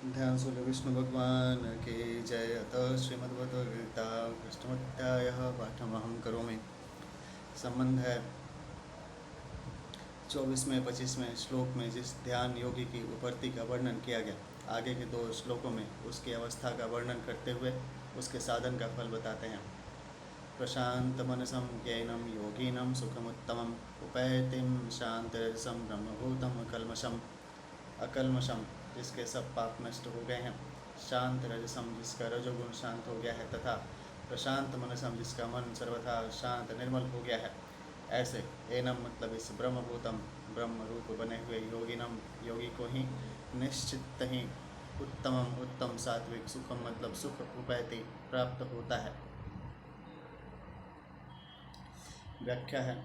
ध्यान सूर्य विष्णु भगवान के जय। अतः श्रीमद्भगवद्गीता कृष्णोध्यायः पाठमहं करोमि। संबंध है 24वें 25वें श्लोक में जिस ध्यान योगी की उपरति का वर्णन किया गया। आगे के दो श्लोकों में उसकी अवस्था का वर्णन करते हुए उसके साधन का फल बताते हैं। प्रशांत मनसं ज्ञानम योगिनम सुखमुत्तमम उपैतिम शांतरसम ब्रह्मभूतम अकल्मषम जिसके सब पाप नष्ट हो गए हैं। शांत रजसम जिसका रजोगुण शांत हो गया है तथा प्रशांत मनसम जिसका मन सर्वथा शांत निर्मल हो गया है। ऐसे एनम मतलब इस ब्रह्मभूतम ब्रह्म रूप बने हुए योगिनम योगी को ही निश्चित ही उत्तमम उत्तम सात्विक सुखम मतलब सुख उपैति प्राप्त होता है। व्याख्या है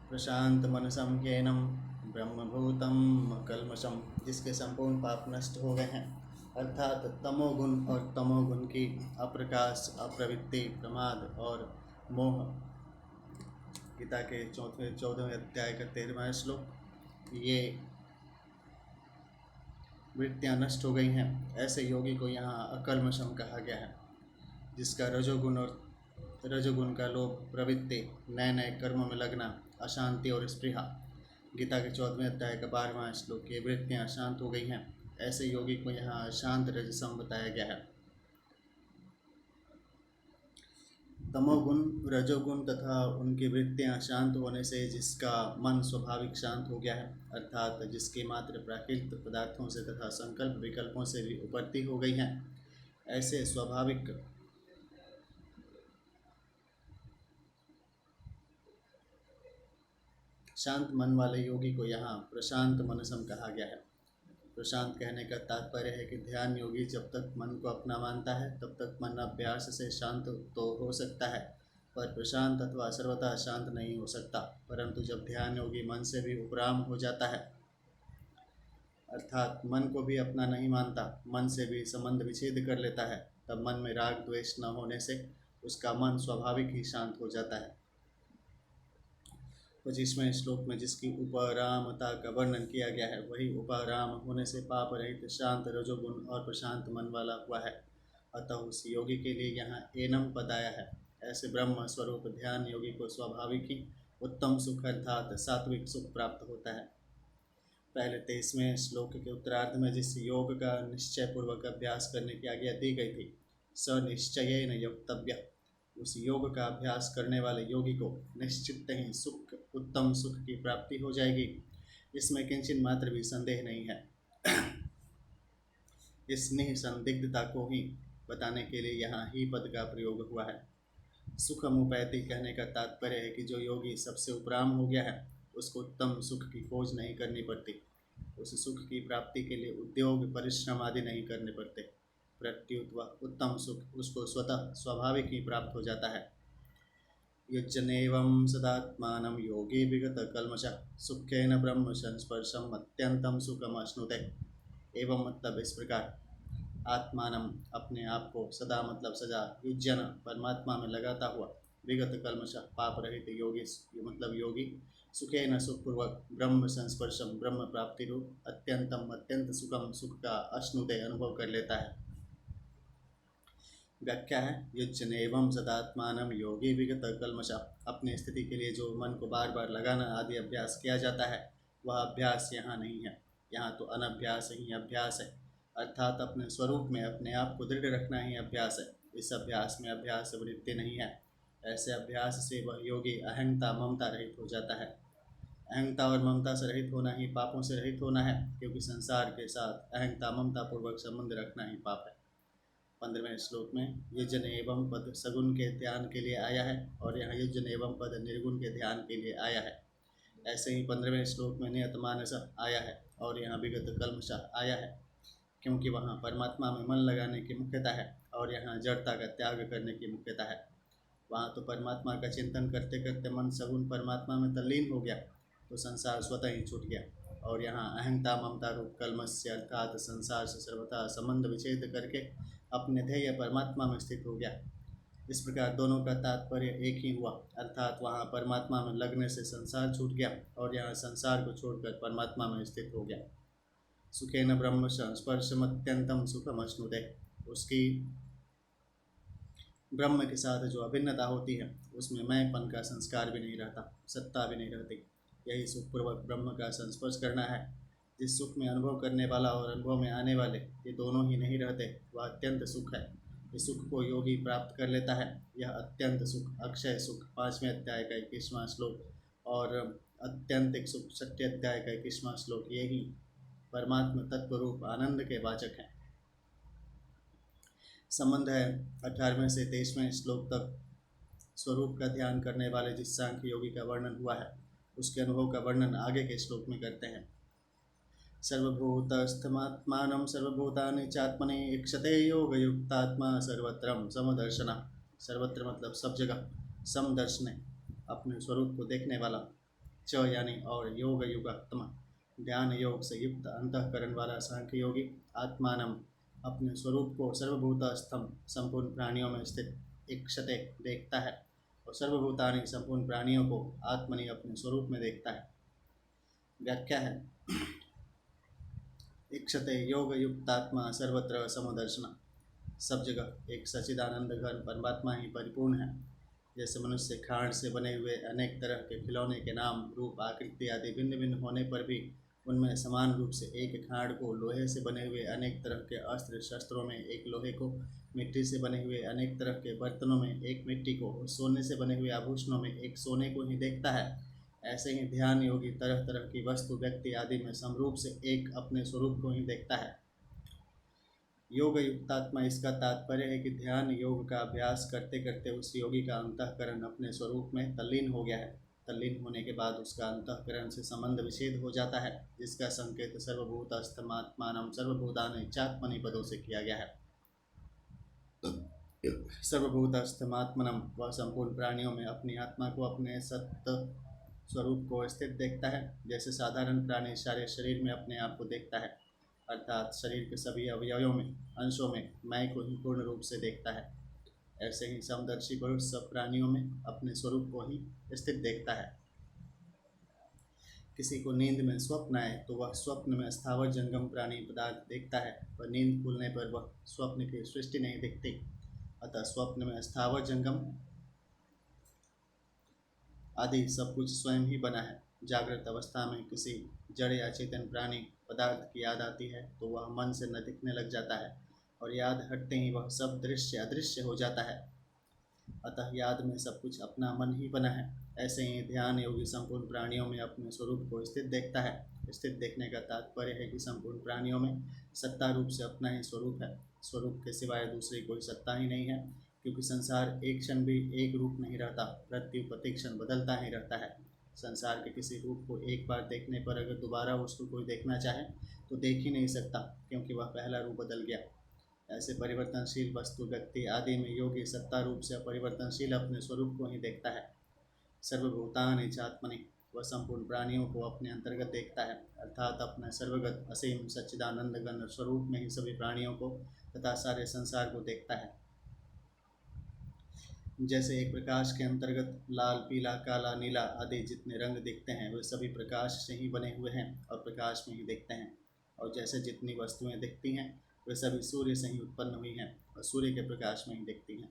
प्रशांत मनसम ज्ञानम ब्रह्मभूतम कल्मषम जिसके संपूर्ण पाप नष्ट हो गए हैं, अर्थात तमोगुण और तमोगुण की अप्रकाश अप्रवृत्ति प्रमाद और मोह। गीता के 14वें अध्याय का 13वां श्लोक। ये वृत्तियाँ नष्ट हो गई हैं। ऐसे योगी को यहाँ अकल्मषम कहा गया है, जिसका रजोगुण का लोभ प्रवृत्ति नए नए कर्मों में लगना अशांति और स्पृहा। गीता के 14वें अध्याय का 12वां श्लोक। ये वृत्तियाँ शांत हो गई हैं। ऐसे योगी को यहाँ शांत रजसम बताया गया है। तमोगुण रजोगुण तथा उनकी वृत्तियाँ शांत होने से जिसका मन स्वाभाविक शांत हो गया है, अर्थात जिसकी मात्र प्राकृतिक पदार्थों से तथा संकल्प विकल्पों से भी उपरति हो गई हैं, ऐसे स्वाभाविक शांत मन वाले योगी को यहाँ प्रशांत मनसम कहा गया है। प्रशांत कहने का तात्पर्य है कि ध्यान योगी जब तक मन को अपना मानता है तब तक मन अभ्यास से शांत तो हो सकता है, पर प्रशांत अथवा सर्वथा शांत नहीं हो सकता। परंतु जब ध्यान योगी मन से भी उपराम हो जाता है, अर्थात मन को भी अपना नहीं मानता, मन से भी संबंध विच्छेद कर लेता है, तब मन में राग द्वेष न होने से उसका मन स्वाभाविक ही शांत हो जाता है। 25वें श्लोक में जिसकी उपरामता का वर्णन किया गया है, वही उपराम होने से पाप रहित शांत रजोगुण और प्रशांत मन वाला हुआ है। अतः उस योगी के लिए यहाँ एनम पद आया है। ऐसे ब्रह्म स्वरूप ध्यान योगी को स्वाभाविक ही उत्तम सुख अर्थात सात्विक सुख प्राप्त होता है। पहले 23वें श्लोक के उत्तरार्ध में जिस योग का निश्चय पूर्वक अभ्यास करने की आज्ञा दी गई थी, स निश्चयेन योक्तव्य, उस योग का अभ्यास करने वाले योगी को निश्चित ही सुख उत्तम सुख की प्राप्ति हो जाएगी। इसमें किंचित मात्र भी संदेह नहीं है। इस निसंदिग्धता को ही बताने के लिए यहाँ ही पद का प्रयोग हुआ है। सुखमुपैति कहने का तात्पर्य है कि जो योगी सबसे उपराम हो गया है, उसको उत्तम सुख की खोज नहीं करनी पड़ती। उस सुख की प्राप्ति के लिए उद्योग परिश्रम आदि नहीं करने पड़ते। प्रत्युत वह उत्तम सुख उसको स्वतः स्वाभाविक ही प्राप्त हो जाता है। युज्यनेवं सदात्मानं योगी विगत कल्मषः सुखेन ब्रह्म संस्पर्शम अत्यंतम सुखम अश्नुते। एवं मतलब इस प्रकार, आत्मानम अपने आप को, सदा मतलब सजा, युज्यन परमात्मा में लगाता हुआ, विगत कल्मष पाप रहित योगी मतलब योगी, सुखेन सुखपूर्वक ब्रह्म संस्पर्शम ब्रह्म प्राप्ति रूप अत्यंतम अत्यंत सुखम सुख का अश्नुते अनुभव कर लेता है। व्याख्या है युज्यन एवं सदात्मानम योगी विगत कल्मषा। अपनी स्थिति के लिए जो मन को बार बार लगाना आदि अभ्यास किया जाता है, वह अभ्यास यहाँ नहीं है। यहाँ तो अनभ्यास ही अभ्यास है, अर्थात अपने स्वरूप में अपने आप को दृढ़ रखना ही अभ्यास है। इस अभ्यास में अभ्यास वृत्ति नहीं है। ऐसे अभ्यास से वह योगी अहंता ममता रहित हो जाता है। अहंता और ममता से रहित होना ही पापों से रहित होना है, क्योंकि संसार के साथ अहंता ममता पूर्वक संबंध रखना ही पाप है। 15वें श्लोक में युजन एवं पद सगुण के ध्यान के लिए आया है और यहाँ युजन एवं पद निर्गुण के ध्यान के लिए आया है। ऐसे ही 15वें श्लोक में नियत मानस आया है और यहाँ विगत कल्मष आया है, क्योंकि वहाँ परमात्मा में मन लगाने की मुख्यता है और यहाँ जड़ता का त्याग करने की मुख्यता है। वहाँ तो परमात्मा का चिंतन करते करते मन सगुण परमात्मा में तल्लीन हो गया तो संसार स्वतः ही छूट गया, और यहाँ अहंता ममता रूप कल्मष से अर्थात संसार से सर्वथा संबंध विच्छेद करके अपने ध्येय परमात्मा में स्थित हो गया। इस प्रकार दोनों का तात्पर्य एक ही हुआ, अर्थात वहाँ परमात्मा में लगने से संसार छूट गया और यहाँ संसार को छोड़कर परमात्मा में स्थित हो गया। सुखेन ब्रह्म संस्पर्शमत्यंतम सुखमश्नुते। उसकी ब्रह्म के साथ जो अभिन्नता होती है उसमें मैंपन का संस्कार भी नहीं रहता, सत्ता भी नहीं रहती। यही सुखपूर्वक ब्रह्म का संस्पर्श करना है। जिस सुख में अनुभव करने वाला और अनुभव में आने वाले ये दोनों ही नहीं रहते वह अत्यंत सुख है। इस सुख को योगी प्राप्त कर लेता है। यह अत्यंत सुख, अक्षय सुख 5वें अध्याय का 21वां श्लोक और अत्यंतिक सुख 6ठे अध्याय का 21वां श्लोक यही परमात्मा तत्व रूप आनंद के वाचक हैं। संबंध है 18वें से 23वें श्लोक तक स्वरूप का ध्यान करने वाले जिस सांख्य योगी का वर्णन हुआ है उसके अनुभव का वर्णन आगे के श्लोक में करते हैं। सर्वभूतस्थमात्मानं सर्वभूतानि चात्मनि ईक्षते योगयुक्तात्मा सर्वत्रम समदर्शन। सर्वत्र मतलब सब जगह, समदर्शन अपने स्वरूप को देखने वाला, च यानी और योग युगात्मा ध्यान योग से युक्त अंतःकरण वाला सांख्य योगी आत्मानम अपने स्वरूप को सर्वभूतस्थम संपूर्ण प्राणियों में स्थित ईक्षते देखता है और सर्वभूतानि संपूर्ण प्राणियों को आत्मनि अपने स्वरूप में देखता है। व्याख्या है ईक्षते योग युक्तात्मा सर्वत्र समदर्शन। सब जगह एक सच्चिदानंद घन परमात्मा ही परिपूर्ण है। जैसे मनुष्य खांड से बने हुए अनेक तरह के खिलौने के नाम रूप आकृति आदि भिन्न भिन्न होने पर भी उनमें समान रूप से एक खांड को, लोहे से बने हुए अनेक तरह के अस्त्र शस्त्रों में एक लोहे को, मिट्टी से बने हुए अनेक तरह के बर्तनों में एक मिट्टी को और सोने से बने हुए आभूषणों में एक सोने को ही देखता है। ऐसे ही ध्यान योगी तरह तरह की वस्तु, व्यक्ति आदि में समरूप से एक अपने स्वरूप को ही देखता है। योग युक्तात्मा, इसका तात्पर्य है कि ध्यान योग का अभ्यास करते करते उस योगी का अंतःकरण अपने स्वरूप में तल्लीन हो गया है। तल्लीन होने के बाद उसका अंतःकरण से संबंध विच्छेद हो जाता है, जिसका संकेत सर्वभूतस्थमात्मानं सर्वभूतानि चात्मनि पदों से किया गया है। सर्वभूतस्थमात्मनम वह संपूर्ण प्राणियों में अपनी आत्मा को, अपने सत्य स्वरूप को स्थित देखता है। जैसे साधारण प्राणी सारे शरीर में अपने आप को देखता है, अर्थात शरीर के सभी अवयवों में, अंशों में मैं को ही पूर्ण रूप से देखता है, ऐसे ही समदर्शी पुरुष सब प्राणियों में अपने स्वरूप को ही स्थित देखता है। किसी को नींद में स्वप्न आए तो वह स्वप्न में स्थावर जंगम प्राणी पदार्थ देखता है, पर नींद खुलने पर वह स्वप्न की सृष्टि नहीं दिखती। अतः स्वप्न में स्थावर जंगम आदि सब कुछ स्वयं ही बना है। जागृत अवस्था में किसी जड़ या चेतन प्राणी पदार्थ की याद आती है तो वह मन से न दिखने लग जाता है और याद हटते ही वह सब दृश्य अदृश्य हो जाता है। अतः याद में सब कुछ अपना मन ही बना है। ऐसे ही ध्यान योगी संपूर्ण प्राणियों में अपने स्वरूप को स्थित देखता है। स्थित देखने का तात्पर्य है कि संपूर्ण प्राणियों में सत्ता रूप से अपना ही स्वरूप है। स्वरूप के सिवाय दूसरी कोई सत्ता ही नहीं है, क्योंकि संसार एक क्षण भी एक रूप नहीं रहता, प्रति प्रतिक्षण बदलता ही रहता है। संसार के किसी रूप को एक बार देखने पर अगर दोबारा उसको कोई देखना चाहे तो देख ही नहीं सकता, क्योंकि वह पहला रूप बदल गया। ऐसे परिवर्तनशील वस्तु, व्यक्ति आदि में योगी सत्ता रूप से अपरिवर्तनशील अपने स्वरूप को ही देखता है। सर्वभूतानि चात्मनि वह संपूर्ण प्राणियों को अपने अंतर्गत देखता है, अर्थात अपने सर्वगत असीम सच्चिदानंद घन स्वरूप में ही सभी प्राणियों को तथा सारे संसार को देखता है। जैसे एक प्रकाश के अंतर्गत लाल, पीला, काला, नीला आदि जितने रंग दिखते हैं वे सभी प्रकाश से ही बने हुए हैं और प्रकाश में ही दिखते हैं। और जैसे जितनी वस्तुएं दिखती हैं वे सभी सूर्य से ही उत्पन्न हुई हैं और सूर्य के प्रकाश में ही दिखती हैं।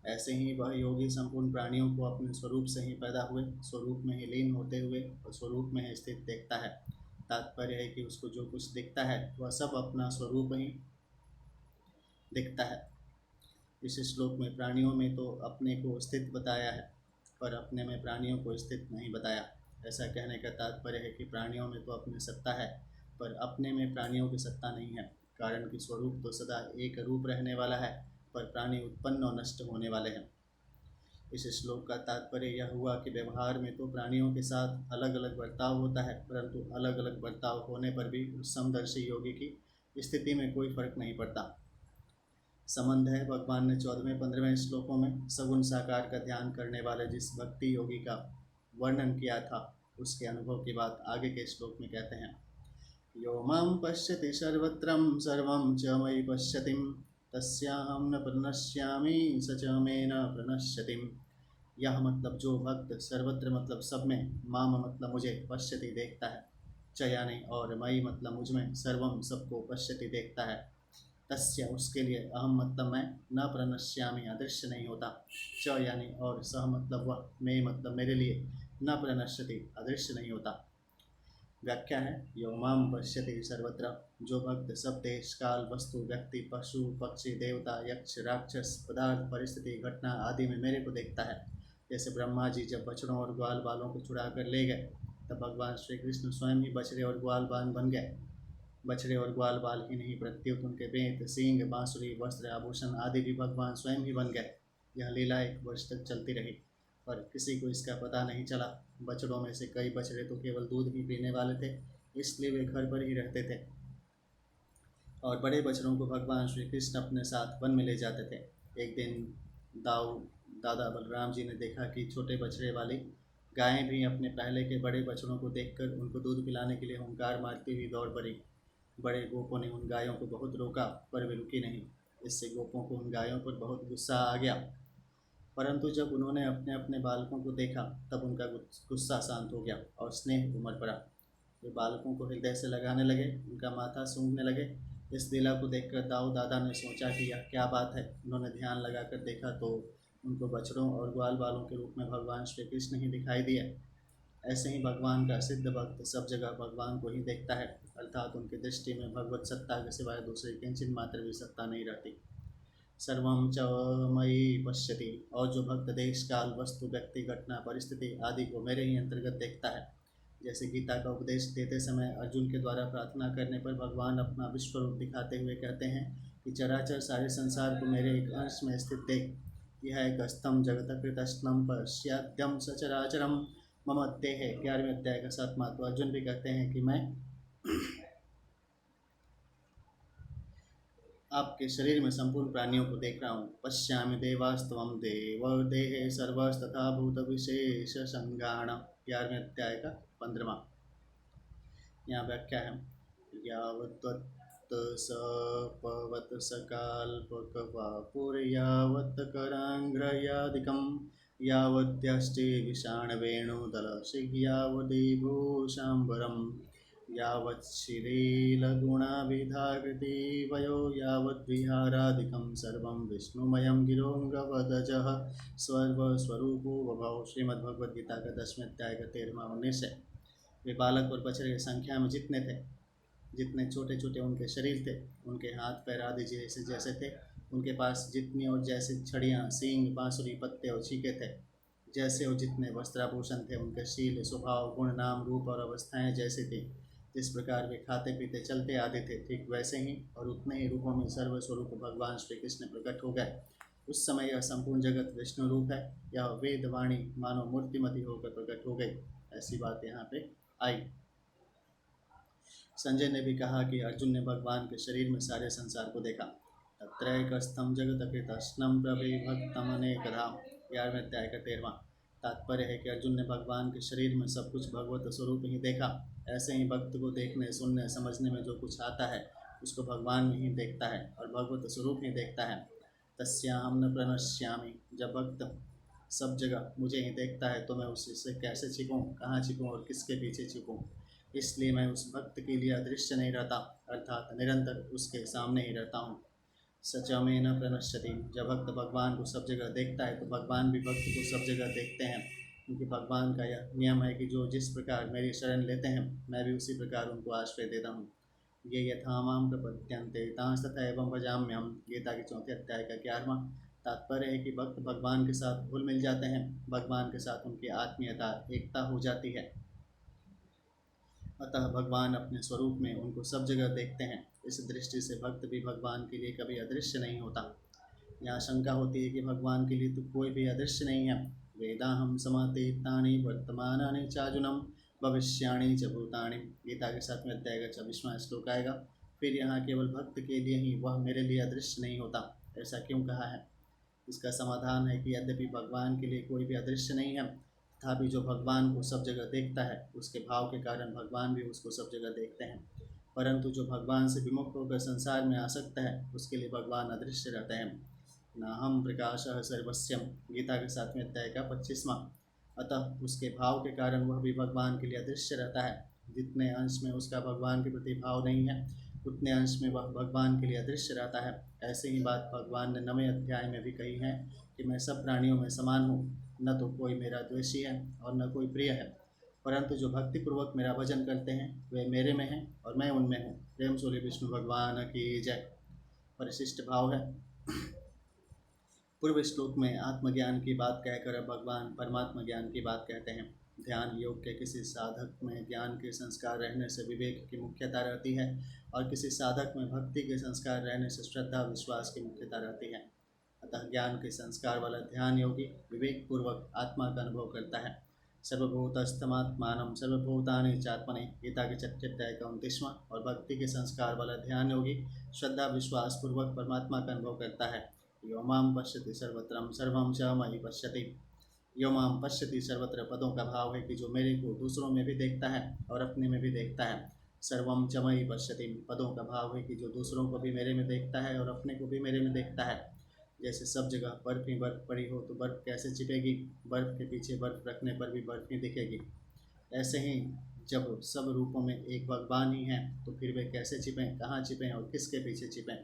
ऐसे ही वह योगी संपूर्ण प्राणियों को अपने स्वरूप से ही पैदा हुए, स्वरूप में ही लीन होते हुए और स्वरूप में ही स्थित देखता है। तात्पर्य है कि उसको जो कुछ दिखता है वह सब अपना स्वरूप ही दिखता है। इस श्लोक में प्राणियों में तो अपने को स्थित बताया है, पर अपने में प्राणियों को स्थित नहीं बताया। ऐसा कहने का तात्पर्य है कि प्राणियों में तो अपनी सत्ता है, पर अपने में प्राणियों की सत्ता नहीं है। कारण कि स्वरूप तो सदा एक रूप रहने वाला है, पर प्राणी उत्पन्न और नष्ट होने वाले हैं। इस श्लोक का तात्पर्य यह हुआ कि व्यवहार में तो प्राणियों के साथ अलग अलग बर्ताव होता है, परंतु अलग अलग बर्ताव होने पर भी उस समदर्शी योगी की स्थिति में कोई फर्क नहीं पड़ता। संबंध है भगवान ने 14वें 15वें श्लोकों में सगुण साकार का ध्यान करने वाले जिस भक्ति योगी का वर्णन किया था उसके अनुभव की बात आगे के श्लोक में कहते हैं। यो मां पश्यति सर्वत्रं सर्वं च मयि पश्यतिं तस्याहं न प्रणश्यामि स च मे न प्रणश्यति। यह मतलब जो भक्त सर्वत्र मतलब सब में, माम मतलब मुझे, पश्यति देखता है, च यानी और मई मतलब मुझ में, सर्वम सबको, पश्यति देखता है, तस्य उसके लिए, अहम मतलब मैं, न प्रणश्यामि अदृश्य नहीं होता, च यानी और, सह मतलब वह, मे मतलब मेरे लिए, न प्रणश्यति अदृश्य नहीं होता। व्याख्या है, यो माम पश्यति सर्वत्र, जो भक्त सब देश काल वस्तु व्यक्ति पशु पक्षी देवता यक्ष राक्षस पदार्थ परिस्थिति घटना आदि में मेरे को देखता है। जैसे ब्रह्मा जी जब बछड़ों और ग्वाल बालों को छुड़ा कर ले गए, तब भगवान श्री कृष्ण स्वयं ही बछड़े और ग्वाल बाल बन गए। बछड़े और ग्वाल बाल ही नहीं, प्रत्युत उनके बेंत सींग बांसुरी वस्त्र आभूषण आदि भी भगवान स्वयं ही बन गए। यह लीला 1 वर्ष तक चलती रही, पर किसी को इसका पता नहीं चला। बछड़ों में से कई बछड़े तो केवल दूध ही पीने वाले थे, इसलिए वे घर पर ही रहते थे, और बड़े बछड़ों को भगवान श्री कृष्ण अपने साथ वन में ले जाते थे। एक दिन दादा बलराम जी ने देखा कि छोटे बछड़े वाली गायें भी अपने पहले के बड़े बछड़ों को देखकर उनको दूध पिलाने के लिए हुंकार मारती हुई दौड़ पड़ी। बड़े गोपों ने उन गायों को बहुत रोका, पर वे रुकी नहीं। इससे गोपों को उन गायों पर बहुत गुस्सा आ गया, परंतु जब उन्होंने अपने अपने बालकों को देखा, तब उनका गुस्सा शांत हो गया और स्नेह उमड़ पड़ा। वे बालकों को हृदय से लगाने लगे, उनका माथा सूंघने लगे। इस लीला को देखकर दाऊ दादा ने सोचा कि यह क्या बात है। उन्होंने ध्यान लगाकर देखा तो उनको बछड़ों और ग्वाल बालों के रूप में भगवान श्री कृष्ण ही दिखाई दिए। ऐसे ही भगवान का सिद्ध भक्त सब जगह भगवान को ही देखता है, अर्थात उनकी दृष्टि में भगवत सत्ता के सिवाय दूसरी किंचित मात्र भी सत्ता नहीं रहती। सर्वं च मयि पश्यति, और जो भक्त देश काल वस्तु व्यक्ति घटना परिस्थिति आदि को मेरे ही अंतर्गत देखता है। जैसे गीता का उपदेश देते समय अर्जुन के द्वारा प्रार्थना करने पर भगवान अपना विश्व रूप दिखाते हुए कहते हैं कि चराचर सारे संसार को मेरे एक अंश में स्थित देख। यह एक स्तम जगत कृतस्नम पश्याद्यम सचराचरम मम देह। 11वें अध्याय का 7वां। तो अर्जुन भी कहते हैं कि मैं आपके शरीर में संपूर्ण प्राणियों को देख रहा हूँ। पश्यामि देवास्तवम देव देहे सर्वस्तथा भूत विशेष संज्ञान। 11वें अध्याय का 15वां। यहाँ व्याख्या है, यावत् सपवत सकाल्पकवापुर यावत् करांग्रयादिकं यावद्यष्टि विषाणवेणुदलशिख यावद्विभूषाम्बरम् यावच्छिरीलगुणाविधाकृति वयो यावद्विहारादिकं सर्वं विष्णुमयं गिरोऽङ्गवदजः सर्वस्वरूपो बभौ। श्रीमद्भगवद्गीता का 10वें अध्याय का 13वां 19 है। वे बालक और बछड़े संख्या में जितने थे, जितने छोटे छोटे उनके शरीर थे, उनके हाथ पैर आदि जैसे जैसे थे, उनके पास जितनी और जैसे छड़ियाँ सींग बांसुरी पत्ते और छीके थे, जैसे और जितने वस्त्राभूषण थे, उनके शील स्वभाव गुण नाम रूप और अवस्थाएं जैसी थी। जिस प्रकार वे खाते पीते चलते आते थे, ठीक वैसे ही और उतने ही रूपों में सर्वस्वरूप भगवान श्री कृष्ण प्रकट हो गए। उस समय यह संपूर्ण जगत विष्णु रूप है, यह वेदवाणी मानो मूर्तिमती होकर प्रकट हो गई। ऐसी बात यहाँ पे आई। संजय ने भी कहा कि अर्जुन ने भगवान के शरीर में सारे संसार को देखा। तत्रैकस्थं जगतकृतस्नं प्रविभक्तमनेकधा। 11वें अध्याय का 13वां। तात्पर्य है कि अर्जुन ने भगवान के शरीर में सब कुछ भगवत स्वरूप ही देखा। ऐसे ही भक्त को देखने सुनने समझने में जो कुछ आता है, उसको भगवान ही देखता है और भगवत स्वरूप ही देखता है। तस्याहं न प्रणश्यामि, जब भक्त सब जगह मुझे ही देखता है तो मैं उससे कैसे छिपूँ, कहाँ छिपूँ और किसके पीछे छिपूँ। इसलिए मैं उस भक्त के लिए अदृश्य नहीं रहता, अर्थात निरंतर उसके सामने ही रहता हूँ। सचमे न प्रणश्यति, जब भक्त भगवान को सब जगह देखता है तो भगवान भी भक्त को सब जगह देखते हैं, क्योंकि भगवान का यह नियम है कि जो जिस प्रकार मेरी शरण लेते हैं, मैं भी उसी प्रकार उनको आश्रय देता हूँ। ये यथा मां प्रपद्यन्ते तांस्तथा एवं भजाम्यहम्। गीता के 4 अध्याय का 11वां। तात्पर्य है कि भक्त भगवान के साथ घुल मिल जाते हैं, भगवान के साथ उनकी आत्मीयता एकता हो जाती है, अतः भगवान अपने स्वरूप में उनको सब जगह देखते हैं। इस दृष्टि से भक्त भी भगवान के लिए कभी अदृश्य नहीं होता। यहाँ शंका होती है कि भगवान के लिए तो कोई भी अदृश्य नहीं है। वेदाहम समातीतानि वर्तमानानि चार्जुनम भविष्याणि च भूतानि। गीता के 7वें अध्याय का 24वां श्लोक आएगा। फिर यहाँ केवल भक्त के लिए ही वह मेरे लिए अदृश्य नहीं होता, ऐसा क्यों कहा है? इसका समाधान है कि यद्यपि भगवान के लिए कोई भी अदृश्य नहीं है, तथापि जो भगवान को सब जगह देखता है, उसके भाव के कारण भगवान भी उसको सब जगह देखते हैं। परंतु जो भगवान से विमुख होकर संसार में आसक्त है, उसके लिए भगवान अदृश्य रहते हैं। नाहम प्रकाशः सर्वस्यम। गीता के 7वें अध्याय का 25वां। अतः उसके भाव के कारण वह भी भगवान के लिए अदृश्य रहता है। जितने अंश में उसका भगवान के प्रति भाव नहीं है उतने अंश में वह भगवान के लिए अदृश्य रहता है। ऐसे ही बात भगवान ने 9वें अध्याय में भी कही है कि मैं सब प्राणियों में समान हूँ, न तो कोई मेरा द्वेषी है और न कोई प्रिय है, परंतु जो भक्तिपूर्वक मेरा भजन करते हैं वे मेरे में हैं और मैं उनमें हूँ। प्रेम से विष्णु भगवान की जय। परिशिष्ट भाव है। पूर्व श्लोक में आत्मज्ञान की बात कहकर अब भगवान परमात्मा ज्ञान की बात कहते हैं। ध्यान योग के किसी साधक में ज्ञान के संस्कार रहने से विवेक की मुख्यता रहती है और किसी साधक में भक्ति के संस्कार रहने से श्रद्धा विश्वास की मुख्यता रहती है। अतः ज्ञान के संस्कार वाला ध्यान योगी विवेक पूर्वक आत्मा का अनुभव करता है। सर्वभूतस्थमात्मानं सर्वभूतानि चात्मनि, गीता के 29वां। और भक्ति के संस्कार वाला ध्यान योगी श्रद्धा विश्वास पूर्वक परमात्मा का अनुभव करता है। यो मां पश्यति सर्वत्रं सर्वं च मयि पश्यति। यो मां पश्यति सर्वत्र पदों का भाव है कि जो मेरे को दूसरों में भी देखता है और अपने में भी देखता है। सर्वं च मयि पश्यति पदों का भाव है कि जो दूसरों को भी मेरे में देखता है और अपने को भी मेरे में देखता है। जैसे सब जगह बर्फ़ ही बर्फ़ पड़ी हो तो बर्फ़ कैसे छिपेगी, बर्फ़ के पीछे बर्फ़ रखने पर भी बर्फ़ ही दिखेगी। ऐसे ही जब सब रूपों में एक भगवान ही हैं तो फिर वे कैसे छिपें, कहाँ छिपें और किसके पीछे छिपें,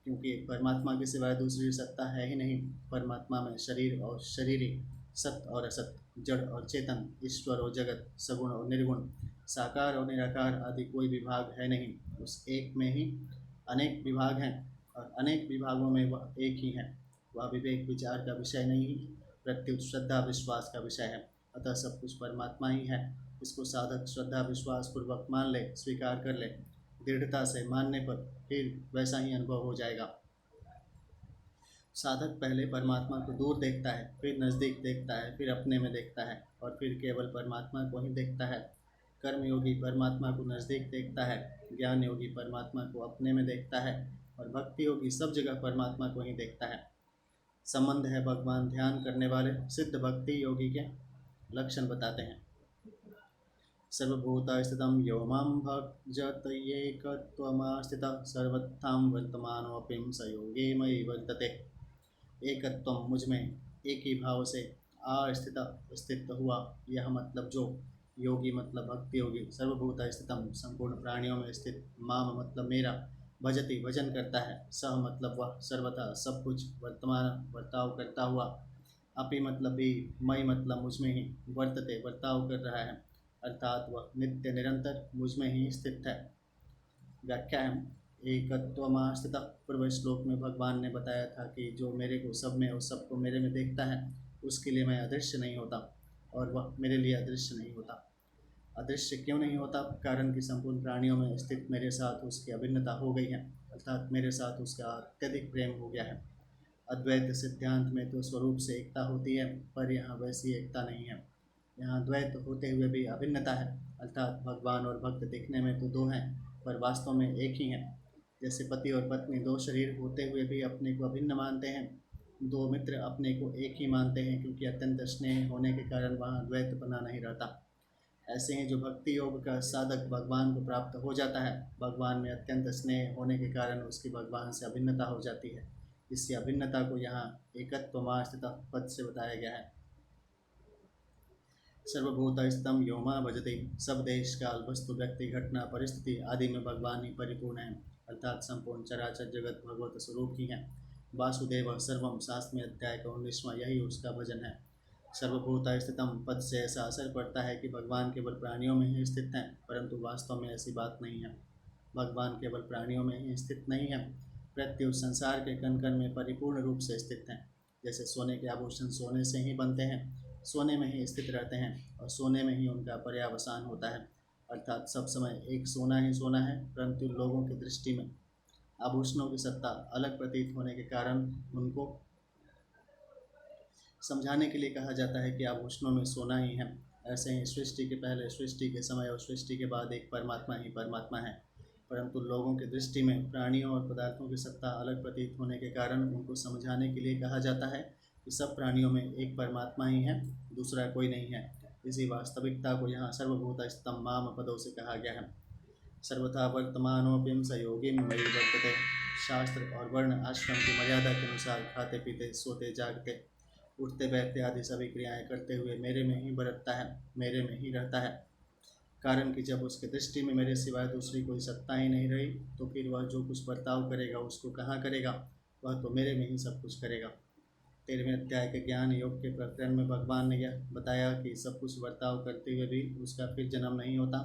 क्योंकि परमात्मा के सिवाय दूसरी सत्ता है ही नहीं। परमात्मा में शरीर और शरीरी, सत्य और असत, जड़ और चेतन, ईश्वर और जगत, सगुण और निर्गुण, साकार और निराकार आदि कोई विभाग है नहीं। उस एक में ही अनेक विभाग हैं और अनेक विभागों में वह एक ही है। वह विवेक विचार का विषय नहीं, प्रत्युत श्रद्धा विश्वास का विषय है। अतः सब कुछ परमात्मा ही है। इसको साधक श्रद्धा विश्वास पूर्वक मान ले, स्वीकार कर ले। दृढ़ता से मानने पर फिर वैसा ही अनुभव हो जाएगा। साधक पहले परमात्मा को दूर देखता है, फिर नज़दीक देखता है, फिर अपने में देखता है और फिर केवल परमात्मा को ही देखता है। कर्मयोगी परमात्मा को नज़दीक देखता है, ज्ञान योगी परमात्मा को अपने में देखता है और भक्ति योगी सब जगह परमात्मा को ही देखता है। संबंध है भगवान ध्यान करने वाले सिद्ध भक्ति योगी के लक्षण बताते हैं। सर्वभूतस्थितं यो मां भजत्येकत्वमास्थितः सर्वथां वर्तमानोऽपि स योगे मयि वर्तते। एकत्वम मुझ में एक ही भाव से स्थित हुआ, यह मतलब जो, योगी मतलब भक्ति योगी, सर्वभूत स्थितम संपूर्ण प्राणियों में स्थित, माम मतलब मेरा, भजति भजन करता है, सह मतलब वह, सर्वथा सब कुछ, वर्तमान वर्ताव करता हुआ, अपि मतलब भी, मई मतलब मुझ में ही, वर्तते वर्ताव कर रहा है, अर्थात वह नित्य निरंतर मुझ में ही स्थित है। व्याख्या है। एकत्वमास्थित। पूर्व श्लोक में भगवान ने बताया था कि जो मेरे को सब में और सबको मेरे में देखता है उसके लिए मैं अदृश्य नहीं होता और वह मेरे लिए अदृश्य नहीं होता। अदृश्य क्यों नहीं होता? कारण कि संपूर्ण प्राणियों में स्थित मेरे साथ उसकी अभिन्नता हो गई है, अर्थात मेरे साथ उसका अत्यधिक प्रेम हो गया है। अद्वैत सिद्धांत में तो स्वरूप से एकता होती है, पर यहाँ वैसी एकता नहीं है। यहाँ द्वैत होते हुए भी अभिन्नता है, अर्थात भगवान और भक्त दिखने में तो दो हैं पर वास्तव में एक ही हैं। जैसे पति और पत्नी दो शरीर होते हुए भी अपने को अभिन्न मानते हैं, दो मित्र अपने को एक ही मानते हैं क्योंकि अत्यंत स्नेह होने के कारण वहाँ द्वैत बना नहीं रहता। ऐसे ही जो भक्ति योग का साधक भगवान को प्राप्त हो जाता है, भगवान में अत्यंत स्नेह होने के कारण उसकी भगवान से अभिन्नता हो जाती है। इससे अभिन्नता को यहाँ एकत्वमास्थित पद से बताया गया है। सर्वभूतस्थम यो मां भजते। सब देश काल वस्तु व्यक्ति घटना परिस्थिति आदि में भगवान ही परिपूर्ण है, अर्थात संपूर्ण चराचर जगत भगवत स्वरूप ही है। वासुदेव सर्वम शास्त्र में अध्याय का 19वां यही उसका भजन है। सर्वभूत स्थितम पद से ऐसा असर पड़ता है कि भगवान केवल प्राणियों में ही स्थित हैं, परंतु वास्तव में ऐसी बात नहीं है। भगवान केवल प्राणियों में ही स्थित नहीं है, प्रत्युत संसार के कण कण में परिपूर्ण रूप से स्थित हैं। जैसे सोने के आभूषण सोने से ही बनते हैं, सोने में ही स्थित रहते हैं और सोने में ही उनका पर्यावसान होता है, अर्थात सब समय एक सोना ही सोना है। परंतु लोगों की दृष्टि में आभूषणों की सत्ता अलग प्रतीत होने के कारण उनको समझाने के लिए कहा जाता है कि आभूषणों में सोना ही है। ऐसे ही सृष्टि के पहले, सृष्टि के समय और सृष्टि के बाद एक परमात्मा ही परमात्मा है, परंतु लोगों की दृष्टि में प्राणियों और पदार्थों की सत्ता अलग प्रतीत होने के कारण उनको समझाने के लिए कहा जाता है कि सब प्राणियों में एक परमात्मा ही है, दूसरा कोई नहीं है। इसी वास्तविकता को यहाँ सर्वभूत स्तम माम पदों से कहा गया है। सर्वथा वर्तमानोपिम स योगी मयि वर्तते। शास्त्र और वर्ण आश्रम की मर्यादा के अनुसार खाते पीते सोते जागते उठते बैठते आदि सभी क्रियाएं करते हुए मेरे में ही बरतता है, मेरे में ही रहता है। कारण कि जब उसकी दृष्टि में मेरे सिवाय दूसरी कोई सत्ता ही नहीं रही, तो फिर वह जो कुछ बर्ताव करेगा उसको कहाँ करेगा, वह तो मेरे में ही सब कुछ करेगा। 13वें अध्याय के ज्ञान योग के प्रकरण में भगवान ने यह बताया कि सब कुछ बर्ताव करते हुए भी उसका फिर जन्म नहीं होता।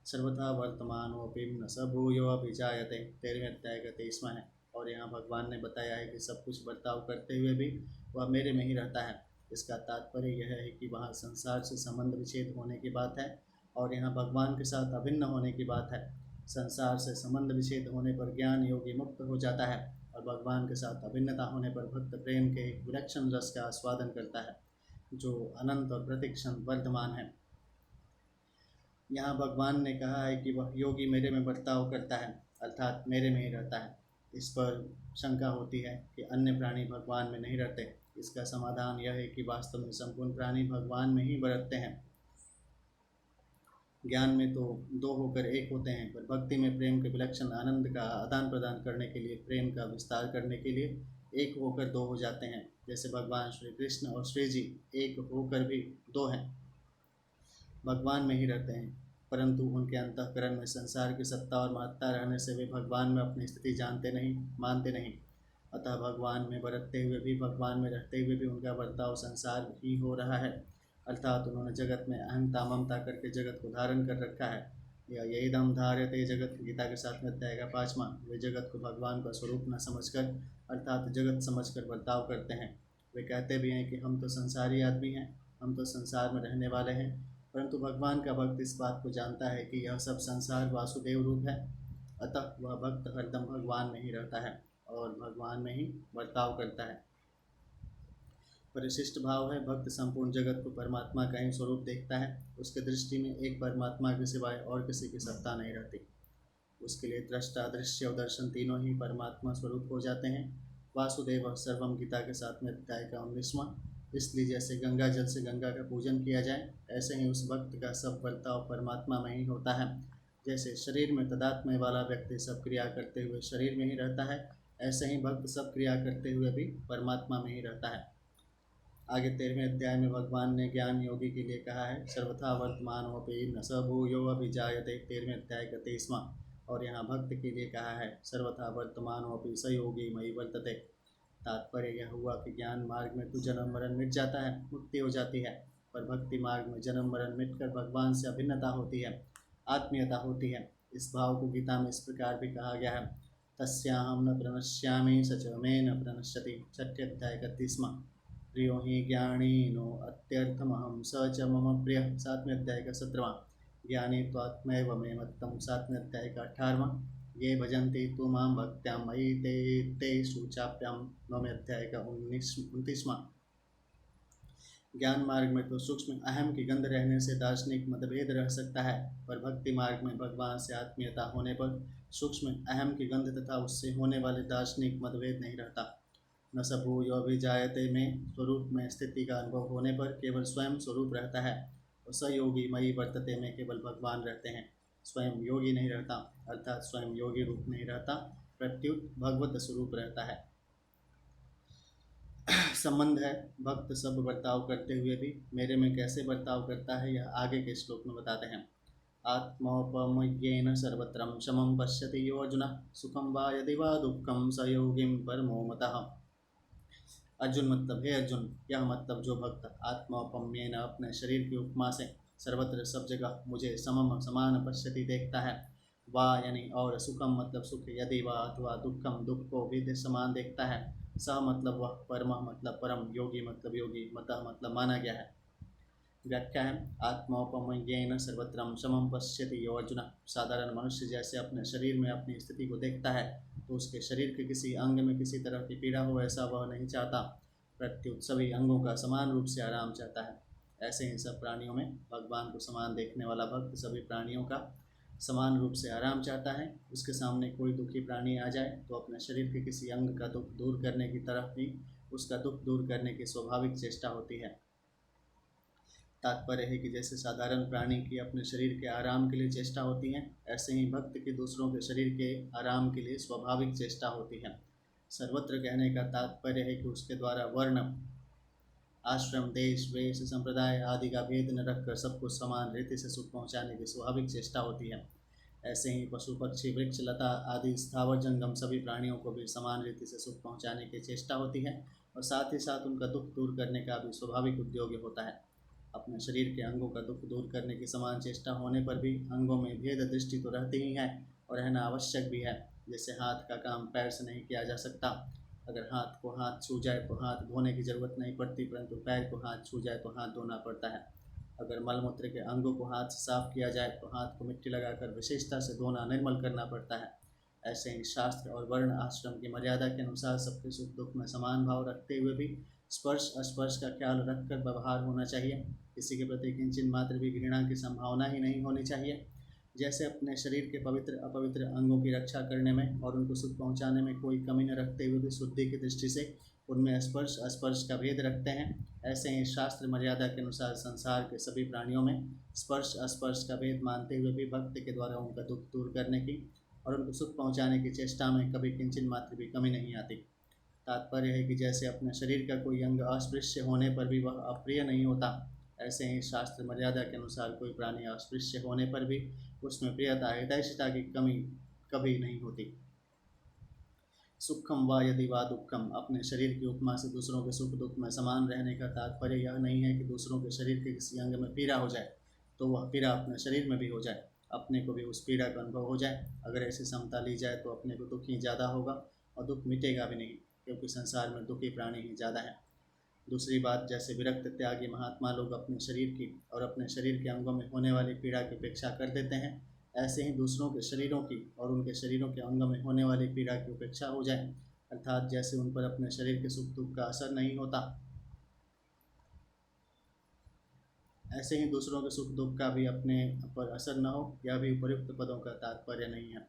सर्वथा वर्तमानोऽपि न स भूयो अभिजायते, 13वें अध्याय का 23वां है। और यहाँ भगवान ने बताया है कि सब कुछ बर्ताव करते हुए भी वह मेरे में ही रहता है। इसका तात्पर्य यह है कि वहाँ संसार से संबंध विच्छेद होने की बात है और यहाँ भगवान के साथ अभिन्न होने की बात है। संसार से संबंध विच्छेद होने पर ज्ञान योगी मुक्त हो जाता है और भगवान के साथ अभिन्नता होने पर भक्त प्रेम के एक विलक्षण रस का आस्वादन करता है जो अनंत और प्रतिक्षण वर्धमान है। यहाँ भगवान ने कहा है कि वह योगी मेरे में बर्ताव करता है, अर्थात मेरे में ही रहता है। इस पर शंका होती है कि अन्य प्राणी भगवान में नहीं रहते। इसका समाधान यह है कि वास्तव में संपूर्ण प्राणी भगवान में ही बरतते हैं। ज्ञान में तो दो होकर एक होते हैं, पर भक्ति में प्रेम के विलक्षण आनंद का आदान प्रदान करने के लिए, प्रेम का विस्तार करने के लिए एक होकर दो हो जाते हैं। जैसे भगवान श्री कृष्ण और श्री जी एक होकर भी दो हैं, भगवान में ही रहते हैं, परंतु उनके अंतःकरण में संसार की सत्ता और महत्ता रहने से वे भगवान में अपनी स्थिति जानते नहीं, मानते नहीं। अतः भगवान में बरतते हुए भी, भगवान में रहते हुए भी उनका बर्ताव संसार ही हो रहा है, अर्थात उन्होंने जगत में अहंता ममता करके जगत को धारण कर रखा है। या यही दम धार्यते जगत, गीता के 7वें अध्याय का 5वां। वे जगत को भगवान का स्वरूप न समझकर, अर्थात जगत समझकर बर्ताव करते हैं। वे कहते भी हैं कि हम तो संसारी आदमी हैं, हम तो संसार में रहने वाले हैं, परंतु भगवान का भक्त इस बात को जानता है कि यह सब संसार वासुदेव रूप है। अतः वह भक्त हरदम भगवान में ही रहता है और भगवान में ही बर्ताव करता है। परिशिष्ट भाव है, भक्त संपूर्ण जगत को परमात्मा का ही स्वरूप देखता है। उसके दृष्टि में एक परमात्मा के सिवाय और किसी की सत्ता नहीं रहती। उसके लिए दृष्टा, दृश्य और दर्शन तीनों ही परमात्मा स्वरूप हो जाते हैं। वासुदेव सर्वम, गीता के 7वें अध्याय का 19वां। इसलिए जैसे गंगा जल से गंगा का पूजन किया जाए, ऐसे ही उस भक्त का सब बर्ताव परमात्मा में ही होता है। जैसे शरीर में तदात्म्य वाला व्यक्ति सब क्रिया करते हुए शरीर में ही रहता है, ऐसे ही भक्त सब क्रिया करते हुए भी परमात्मा में ही रहता है। आगे 13वें अध्याय में भगवान ने ज्ञान योगी के लिए कहा है, सर्वथा वर्तमानोऽपि न स भूयो अभिजायते, 13वें अध्याय का 23वां। और यहाँ भक्त के लिए कहा है, सर्वथा वर्तमानोऽपि स योगी मयि वर्तते। तात्पर्य यह हुआ कि ज्ञान मार्ग में तो जन्म मरण मिट जाता है, मुक्ति हो जाती है, पर भक्ति मार्ग में जन्म मरण मिटकर भगवान से अभिन्नता होती है, आत्मीयता होती है। इस भाव को गीता में इस प्रकार भी कहा गया है, तस्याहं न प्रणश्यामि स च मे न प्रणश्यति, 6ठे अध्याय का 30वां। प्रियो हि ज्ञानिनो अत्यर्थमहं स च मम प्रियः, 7वें अध्याय का 17वां। ज्ञानी त्वात्मैव मे मत्तं, 7वें अध्याय का 18वां। ये भजन्ति तु मां भक्त्या मयि ते शुचाप्यां, 9वें अध्याय का 29वां। ज्ञान मार्ग में तो सूक्ष्म अहम की गंध रहने से दार्शनिक मतभेद रह सकता है, पर भक्ति मार्ग में भगवान से आत्मीयता होने पर सूक्ष्म अहम की गंध तथा उससे होने वाले दार्शनिक मतभेद नहीं रहता। न स भूयो अभिजायते में स्वरूप में स्थिति का अनुभव होने पर केवल स्वयं स्वरूप रहता है, और स योगी मयि वर्तते में केवल भगवान रहते हैं। स्वयं योगी नहीं रहता, अर्थात स्वयं योगी रूप नहीं रहता, प्रत्युत भगवत स्वरूप रहता है। संबंध है, भक्त सब बर्ताव करते हुए भी मेरे में कैसे बर्ताव करता है, यह आगे के श्लोक में बताते हैं। आत्मोपमय्येन सर्वत्रं समं पश्यति यो अर्जुनः, सुखं वा यदि वा दुःखं स योगिं परमो मतः। अर्जुन मतलब, हे अर्जुन, यह मतलब जो भक्त आत्मोपम्येन अपने शरीर की उपमा से सर्वत्र सब जगह मुझे समम समान पश्यति देखता है, वा यानी और, सुखम मतलब सुख, यदि वा अथवा दुखम दुख को भी समान देखता है, सह मतलब वह, परम मतलब परम, योगी मतलब योगी, मतः मतलब माना गया है। व्याख्या है, आत्मोपमय्येन सर्वत्रं समं पश्यति यो अर्जुन। साधारण मनुष्य जैसे अपने शरीर में अपनी स्थिति को देखता है, तो उसके शरीर के किसी अंग में किसी तरह की पीड़ा हो ऐसा वह नहीं चाहता, प्रत्युत सभी अंगों का समान रूप से आराम चाहता है। ऐसे ही सब प्राणियों में भगवान को समान देखने वाला भक्त सभी प्राणियों का समान रूप से आराम चाहता है। उसके सामने कोई दुखी प्राणी आ जाए तो अपने शरीर के किसी अंग का दुख दूर करने की तरफ भी उसका दुख दूर करने की स्वाभाविक चेष्टा होती है। तात्पर्य है कि जैसे साधारण प्राणी की अपने शरीर के आराम के लिए चेष्टा होती है, ऐसे ही भक्त की दूसरों के शरीर के आराम के लिए स्वाभाविक चेष्टा होती है। सर्वत्र कहने का तात्पर्य है कि उसके द्वारा वर्ण आश्रम, देश, वेश, संप्रदाय आदि का भेद न रखकर सबको समान रीति से सुख पहुँचाने की स्वाभाविक चेष्टा होती है। ऐसे ही पशु, पक्षी, वृक्ष, लता आदि स्थावर जंगम सभी प्राणियों को भी समान रीति से सुख पहुँचाने की चेष्टा होती है और साथ ही साथ उनका दुख दूर करने का भी स्वाभाविक उद्योग होता है। अपने शरीर के अंगों का दुख दूर करने की समान चेष्टा होने पर भी अंगों में भेद दृष्टि तो रहती ही है और रहना आवश्यक भी है। जैसे हाथ का काम पैर से नहीं किया जा सकता। अगर हाथ को हाथ छू जाए तो हाथ धोने की जरूरत नहीं पड़ती, परंतु पैर को हाथ छू जाए तो हाथ धोना पड़ता है। अगर मलमूत्र के अंगों को हाथ से साफ किया जाए तो हाथ को मिट्टी लगाकर विशेषता से धोना, निर्मल करना पड़ता है। ऐसे ही शास्त्र और वर्ण आश्रम की मर्यादा के अनुसार सबके सुख दुख में समान भाव रखते हुए भी स्पर्श अस्पर्श का ख्याल रखकर व्यवहार होना चाहिए। किसी के प्रति किंचन मात्र भी घृणा की संभावना ही नहीं होनी चाहिए। जैसे अपने शरीर के पवित्र अपवित्र अंगों की रक्षा करने में और उनको सुख पहुँचाने में कोई कमी न रखते हुए भी शुद्धि की दृष्टि से उनमें स्पर्श अस्पर्श का भेद रखते हैं, ऐसे ही शास्त्र मर्यादा के अनुसार संसार के सभी प्राणियों में स्पर्श अस्पर्श का भेद मानते हुए भी भक्त के द्वारा उनका दुख दूर करने की और उनको सुख पहुँचाने की चेष्टा में कभी किंचन मात्र भी कमी नहीं आती। तात्पर्य है कि जैसे अपने शरीर का कोई अंग अस्पृश्य होने पर भी वह अप्रिय नहीं होता, ऐसे ही शास्त्र मर्यादा के अनुसार कोई प्राणी अस्पृश्य होने पर भी उसमें प्रियता हितैषिता की कमी कभी नहीं होती। सुखम व यदि वा दुखम, अपने शरीर की उपमा से दूसरों के सुख दुख में समान रहने का तात्पर्य यह नहीं है कि दूसरों के शरीर के किसी अंग में पीड़ा हो जाए तो वह पीड़ा अपने शरीर में भी हो जाए, अपने को भी उस पीड़ा का अनुभव हो जाए। अगर ऐसी समता ली जाए तो अपने को दुख ही ज़्यादा होगा और दुख मिटेगा भी नहीं, क्योंकि संसार में दुखी प्राणी ही ज़्यादा है। दूसरी बात, जैसे विरक्त त्यागी महात्मा लोग अपने शरीर की और अपने शरीर के अंगों में होने वाली पीड़ा की उपेक्षा कर देते हैं, ऐसे ही दूसरों के शरीरों की और उनके शरीरों के अंगों में होने वाली पीड़ा की उपेक्षा हो जाए, अर्थात जैसे उन पर अपने शरीर के सुख दुख का असर नहीं होता, ऐसे ही दूसरों के सुख दुख का भी अपने पर असर न हो, यह भी उपर्युक्त पदों का तात्पर्य नहीं है।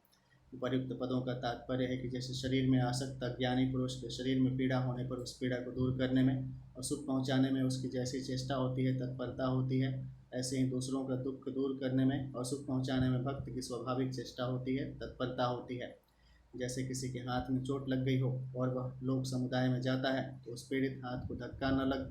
उपर्युक्त पदों का तात्पर्य है कि जैसे शरीर में आसक्त ज्ञानी पुरुष के शरीर में पीड़ा होने पर उस पीड़ा को दूर करने में और सुख पहुँचाने में उसकी जैसी चेष्टा होती है, तत्परता होती है, ऐसे ही दूसरों का दुख दूर करने में और सुख पहुँचाने में भक्त की स्वाभाविक चेष्टा होती है, तत्परता होती है। जैसे किसी के हाथ में चोट लग गई हो और वह लोक समुदाय में जाता है तो उस पीड़ित हाथ को धक्का न लग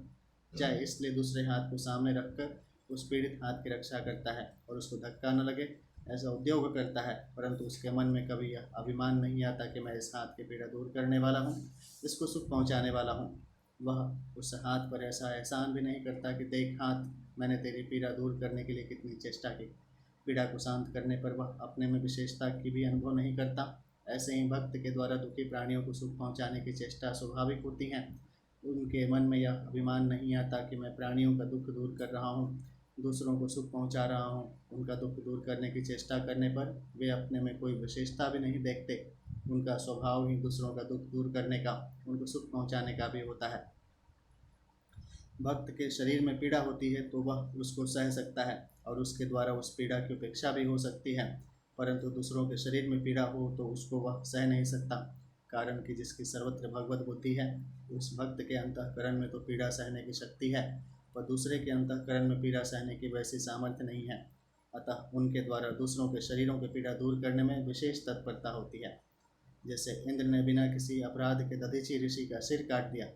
जाए, इसलिए दूसरे हाथ को सामने रखकर उस पीड़ित हाथ की रक्षा करता है और उसको धक्का न लगे ऐसा उद्योग करता है, परंतु उसके मन में कभी यह अभिमान नहीं आता कि मैं इस हाथ की पीड़ा दूर करने वाला हूँ, इसको सुख पहुँचाने वाला हूँ। वह उस हाथ पर ऐसा एहसान भी नहीं करता कि देख हाथ, मैंने तेरी पीड़ा दूर करने के लिए कितनी चेष्टा की। पीड़ा को शांत करने पर वह अपने में विशेषता की भी अनुभव नहीं करता। ऐसे ही भक्त के द्वारा दुखी प्राणियों को सुख पहुँचाने की चेष्टा स्वाभाविक होती है। उनके मन में यह अभिमान नहीं आता कि मैं प्राणियों का दुख दूर कर रहा हूँ, दूसरों को सुख पहुंचा रहा हूँ। उनका दुख दूर करने की चेष्टा करने पर वे अपने में कोई विशेषता भी नहीं देखते। उनका स्वभाव ही दूसरों का दुख दूर करने का, उनको सुख पहुंचाने का भी होता है। भक्त के शरीर में पीड़ा होती है तो वह उसको सह सकता है और उसके द्वारा उस पीड़ा की उपेक्षा भी हो सकती है, परंतु दूसरों के शरीर में पीड़ा हो तो उसको वह सह नहीं सकता, कारण कि जिसकी सर्वत्र भगवत बुद्धि है उस भक्त के अंतःकरण में तो पीड़ा सहने की शक्ति है, पर दूसरे के अंतःकरण में पीड़ा सहने की वैसी सामर्थ्य नहीं है। अतः उनके द्वारा दूसरों के शरीरों की पीड़ा दूर करने में विशेष तत्परता होती है। जैसे इंद्र ने बिना किसी अपराध के दधीचि ऋषि का सिर काट दिया,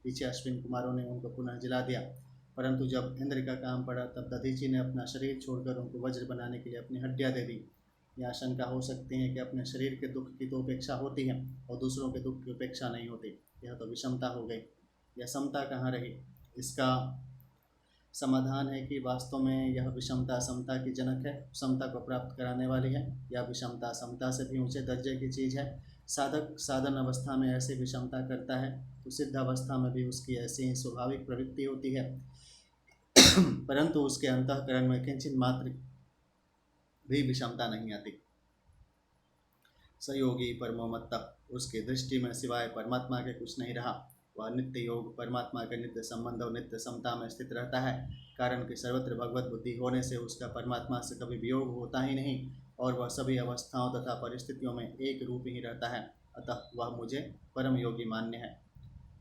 पीछे अश्विन कुमारों ने उनको पुनः जिला दिया, परंतु जब इंद्र का काम पड़ा तब दधीचि ने अपना शरीर छोड़कर उनको वज्र बनाने के लिए अपनी हड्डियाँ दे दी। यह आशंका हो सकती है कि अपने शरीर के दुख की तो उपेक्षा होती है और दूसरों के दुख की उपेक्षा नहीं होती, यह तो विषमता हो गई। यह समता कहाँ रही? इसका समाधान है कि वास्तव में यह विषमता समता की जनक है, समता को प्राप्त कराने वाली है। यह विषमता समता से भी ऊंचे दर्जे की चीज़ है। साधक साधन अवस्था में ऐसी विषमता करता है तो सिद्ध अवस्था में भी उसकी ऐसी ही स्वाभाविक प्रवृत्ति होती है, परंतु उसके अंतःकरण में किंचित मात्र भी विषमता नहीं आती। सयोगी परमोमत्ता, उसकी दृष्टि में सिवाय परमात्मा के कुछ नहीं रहा। वह नित्य योग परमात्मा के नित्य संबंध और नित्य समता में स्थित रहता है, कारण कि सर्वत्र भगवत बुद्धि होने से उसका परमात्मा से कभी वियोग होता ही नहीं और वह सभी अवस्थाओं तथा परिस्थितियों में एक रूप ही रहता है। अतः वह मुझे परम योगी मान्य है।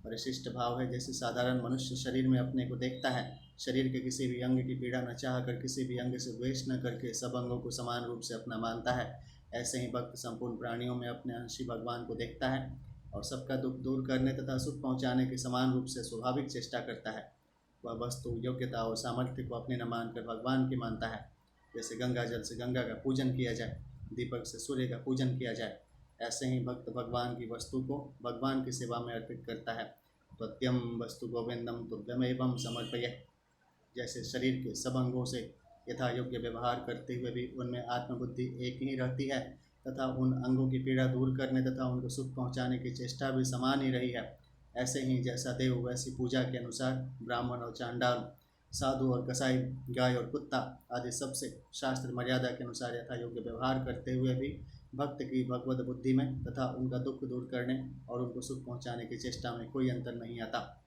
परिशिष्ट भाव है, जैसे साधारण मनुष्य शरीर में अपने को देखता है, शरीर के किसी भी अंग की पीड़ा न चाह कर, किसी भी अंग से द्वेष न करके सब अंगों को समान रूप से अपना मानता है, ऐसे ही भक्त संपूर्ण प्राणियों में अपने अंशी भगवान को देखता है और सबका दुख दूर करने तथा सुख पहुँचाने की समान रूप से स्वाभाविक चेष्टा करता है। वह वस्तु योग्यता और सामर्थ्य को अपने न मानकर भगवान की मानता है। जैसे गंगा जल से गंगा का पूजन किया जाए, दीपक से सूर्य का पूजन किया जाए, ऐसे ही भक्त भगवान की वस्तु को भगवान की सेवा में अर्पित करता है। त्वत्यम वस्तु गोविंदम तुभ्यमेवं समर्पय। जैसे शरीर के सब अंगों से यथा योग्य व्यवहार करते हुए भी उनमें आत्मबुद्धि एक ही रहती है तथा उन अंगों की पीड़ा दूर करने तथा उनको सुख पहुँचाने की चेष्टा भी समान ही रही है, ऐसे ही जैसा देव वैसी पूजा के अनुसार ब्राह्मण और चांडाल, साधु और कसाई, गाय और कुत्ता आदि सबसे शास्त्र मर्यादा के अनुसार यथा योग्य व्यवहार करते हुए भी भक्त की भगवत बुद्धि में तथा उनका दुख दूर करने और उनको सुख पहुँचाने की चेष्टा में कोई अंतर नहीं आता।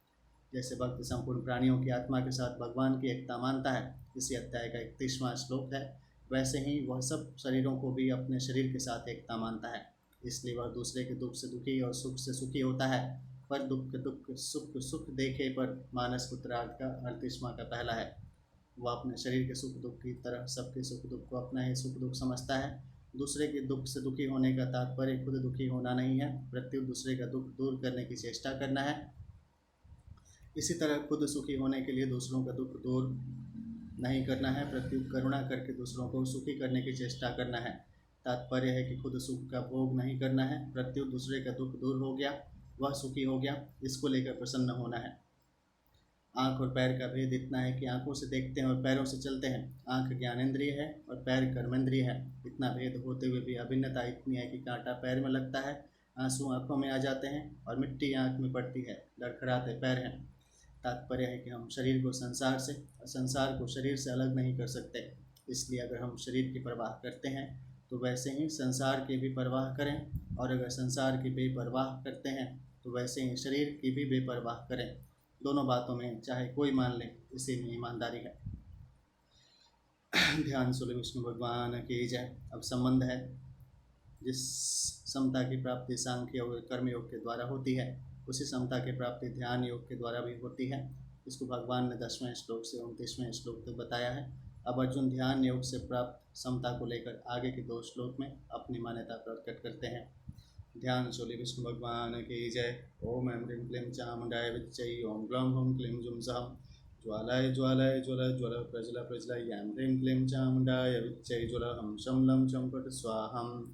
जैसे भक्त संपूर्ण प्राणियों की आत्मा के साथ भगवान की एकता मानता है, इसी अध्याय का 31वां श्लोक है, वैसे ही वह सब शरीरों को भी अपने शरीर के साथ एकता मानता है। इसलिए वह दूसरे के दुख से दुखी और सुख से सुखी होता है। पर दुख दुख सुख सुख देखे पर मानस पुत्रार्थ का 38वां का पहला है। वह अपने शरीर के सुख दुख की तरह सबके सुख दुख को अपना ही सुख दुख समझता है। दूसरे के दुख से दुखी होने का तात्पर्य खुद दुखी होना नहीं है, प्रत्युत दूसरे का दुख दूर करने की चेष्टा करना है। इसी तरह खुद सुखी होने के लिए दूसरों का दुख दूर नहीं करना है, प्रत्युत करुणा करके दूसरों को सुखी करने की चेष्टा करना है। तात्पर्य है कि खुद सुख का भोग नहीं करना है, प्रत्युत दूसरे का दुख दूर हो गया, वह सुखी हो गया, इसको लेकर प्रसन्न होना है। आँख और पैर का भेद इतना है कि आँखों से देखते हैं और पैरों से चलते हैं। आँख ज्ञानेंद्रिय है और पैर कर्मेंद्रिय है। इतना भेद होते हुए भी अभिन्नता इतनी है कि कांटा पैर में लगता है, आंसू आँखों में आ जाते हैं और मिट्टी आँख में पड़ती है, लड़खड़ाते पैर हैं। तात्पर्य है कि हम शरीर को संसार से और संसार को शरीर से अलग नहीं कर सकते। इसलिए अगर हम शरीर की परवाह करते हैं तो वैसे ही संसार की भी परवाह करें, और अगर संसार की बेपरवाह करते हैं तो वैसे ही शरीर की भी बेपरवाह करें। दोनों बातों में चाहे कोई मान ले, इसी में ईमानदारी है। ध्यान सुन विष्णु भगवान की जय। अब संबंध है, जिस समता की प्राप्ति सांख्य और कर्म योग के द्वारा होती है, उसी समता की प्राप्ति ध्यान योग के द्वारा भी होती है। इसको भगवान ने 10वें श्लोक से 29वें श्लोक तक बताया है। अब अर्जुन ध्यान योग से प्राप्त समता को लेकर आगे के 2 श्लोक में अपनी मान्यता प्रकट करते हैं। ध्यान शूली विष्णु भगवान की जय। ओम ऐं ह्रीं क्लीं चामुण्डाय विद्महे, ओम ग्लौं हुं क्लीं जुं सः ज्वालाय ज्वालाय ज्वल ज्वल प्रज्वल प्रज्वलाय, ऐं ह्रीं क्लीं चामुण्डाय विद्महे ज्वलहं शं लं चं फट् स्वाहम्।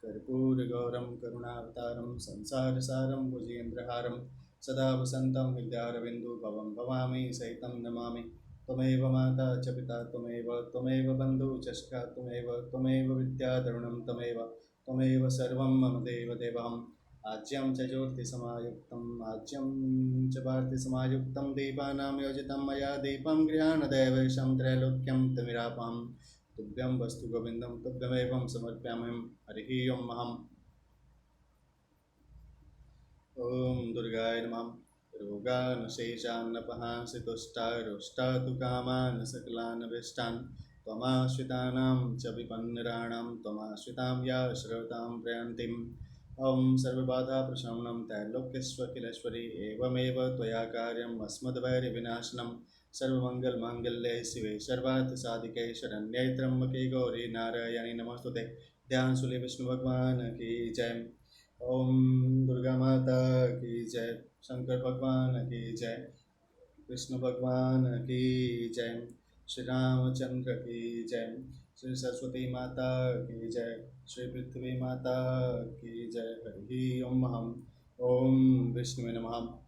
कर्पूरगौरं करुणावतारं संसारसारं भुजेन्द्रहारं सदा वसन्तं हृदयारविन्दुभवं भवामि सहितं नमामि। त्वमेव माता च पिता त्वमेव बन्धुः च सखा त्वमेव विद्याधरुणं त्वमेव सर्वं मम देवदेवम्। आज्यं च ज्योतिसमायुक्तं च भारतिसमायुक्तं दीपानां योजितं मया दीपं गृहाणदेवेशं त्रैलोक्यं तमिरापहम्। तुभ्यं वस्तु गोविंदं तुभ्यमेवं समर्पयामि। हरिः ओम्। ओम दुर्गाय नमः। रोगानशेषान्नपहांसि तुष्टारुष्टातु कामान् सकलान् विष्टान्। त्वमाश्रितानां च विपन्नराणां त्वमाश्रितां या श्रवतां प्रयान्तिम्। ओम सर्वबाधाप्रशमनं त्रैलोक्यस्वखिलेश्वरी एवमेव त्वया कार्यम् अस्मद्वैरिविनाशनम्। सर्वमंगलमांगल्ये शिवे सर्वार्थसाधिके शरण्ये त्र्यंबके गौरी नारायणी नमोस्तुते। ध्यान सुले विष्णु भगवान की जय। ओम दुर्गा माता की जय। शंकर भगवान की जय। विष्णु भगवान की जय। श्री रामचंद्र की जय। श्री सरस्वती माता की जय। श्री पृथ्वी माता की जय। हरि ओम। ओम विष्णु नमः।